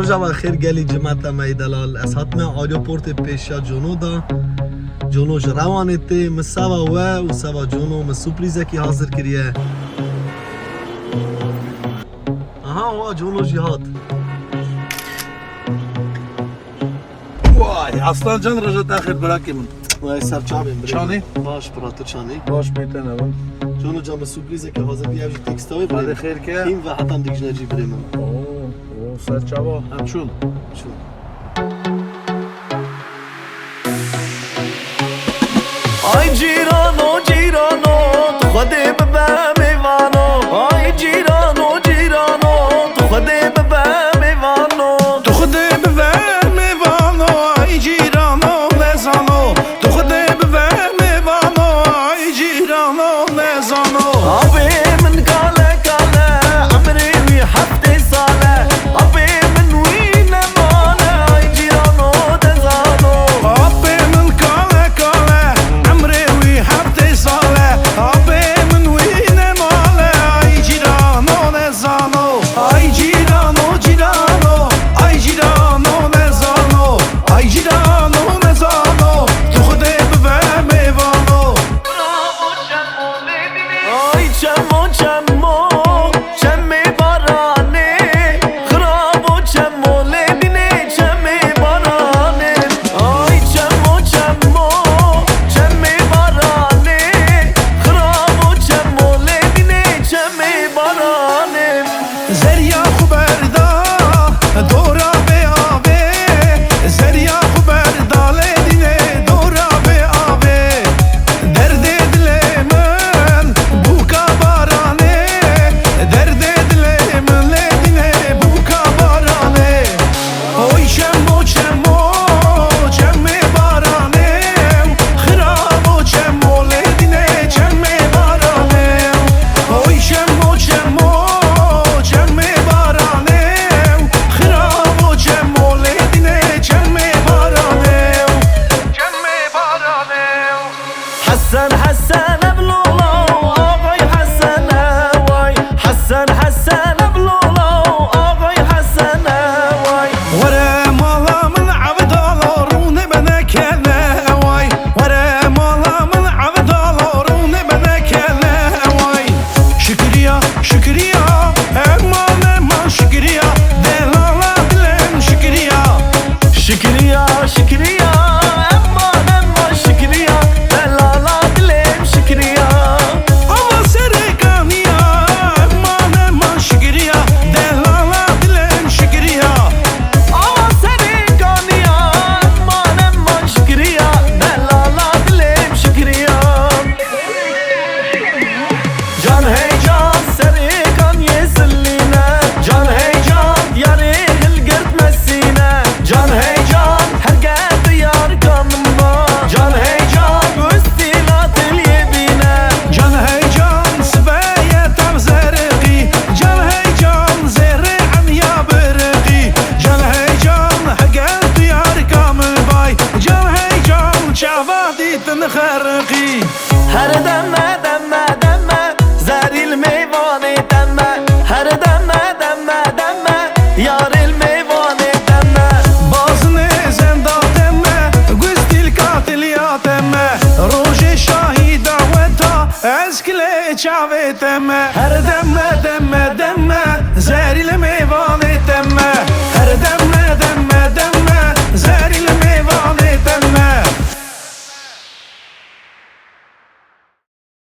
روزا خیر گلی جماعت می دلال از حتما آیروپورت پیشا جونو دا جونوش روانته مسوا و سوا جونو مسوپلیزه کی حاضر کریه آها جونو جهاد وای اصلا جان رجا داخل براکی من وای سر چابیم چانی؟ باش براتو چانی باش میتونه من جونو جام مسوپلیزه کی حاضر کریه تکستاوی بعد بریم خیر که این و حتی دیگه نجی بریم اوه سر چابا همچون شو آی جیرانو جیرانو تو خودی ببه میوانو آی جیرانو جیرانو تو خودی ببه میوانو تو خودی ببه میوانو آی جیرانو نزانو تو خودی ببه میوانو آی جیرانو نزانو آبی من کاله کاله عمری وی هفته ساله آبی من وی نماله آی جیرانو دزانو آبی من کاله کاله عمری وی هفته ساله آبی من وی نماله آی جیرانو نزانو آی جیرانو جیرانو آی جیرانو نزانو آی جیرانو نزانو تو خودی ببه میوانو آی چمو چمو چمی بارانه خراب و چمو لبینه چمی بارانه آی چمو چمو چمی بارانه خراب و چمو لبینه چمی بارانه زریا خبردا دورا به آبه زریا خبردا لدینه دورا به آبه درد دل من بوکا بارانه درد دل من لدینه بوکا بارانه اوی چمو چمو چمه بارانه خراب و چمو لدینه چمه بارانه اوی چمو چمو چمه بارانه خراب و چمو لدینه چمه بارانه چمه بارانه حسن حسن ابلولو آقای حسن وای حسن حسن ابلولو آقای حسن وای ورا مالا من عبدالله رونه بنكله واي ورا مالا من عبدالله رونه بنكله واي شكريا شكريا امان ما شكريا دلالا دلم شكريا شکریا شکریا اما شکریا دلالا دلم شکریا اما سرقانيا امان ما شكريا دلالا دلم شكريا آوا سری کانیا اما شکریا دلالا دلم شکریا جان هی جان سری کانیه سلینه جان هی جان یاری هلگرد مسینه جان هی جان هرگرد یار کامم با جان هی جان استیلات الیبینه جان هيجان سبايا تم زرقي جان هيجان زرع يا برقي جان هيجان هقلت يا رقام الباي جان هيجان شعباتي تنخرقي هر دمه دمه دمه زری المیوانه دمه هر دمه دمه دمه یار المیوانه دمه بازن زندا تمه قزدي القاتل يا تمه روج الشهيد وتا ازكلي شعبي تمه هر دمه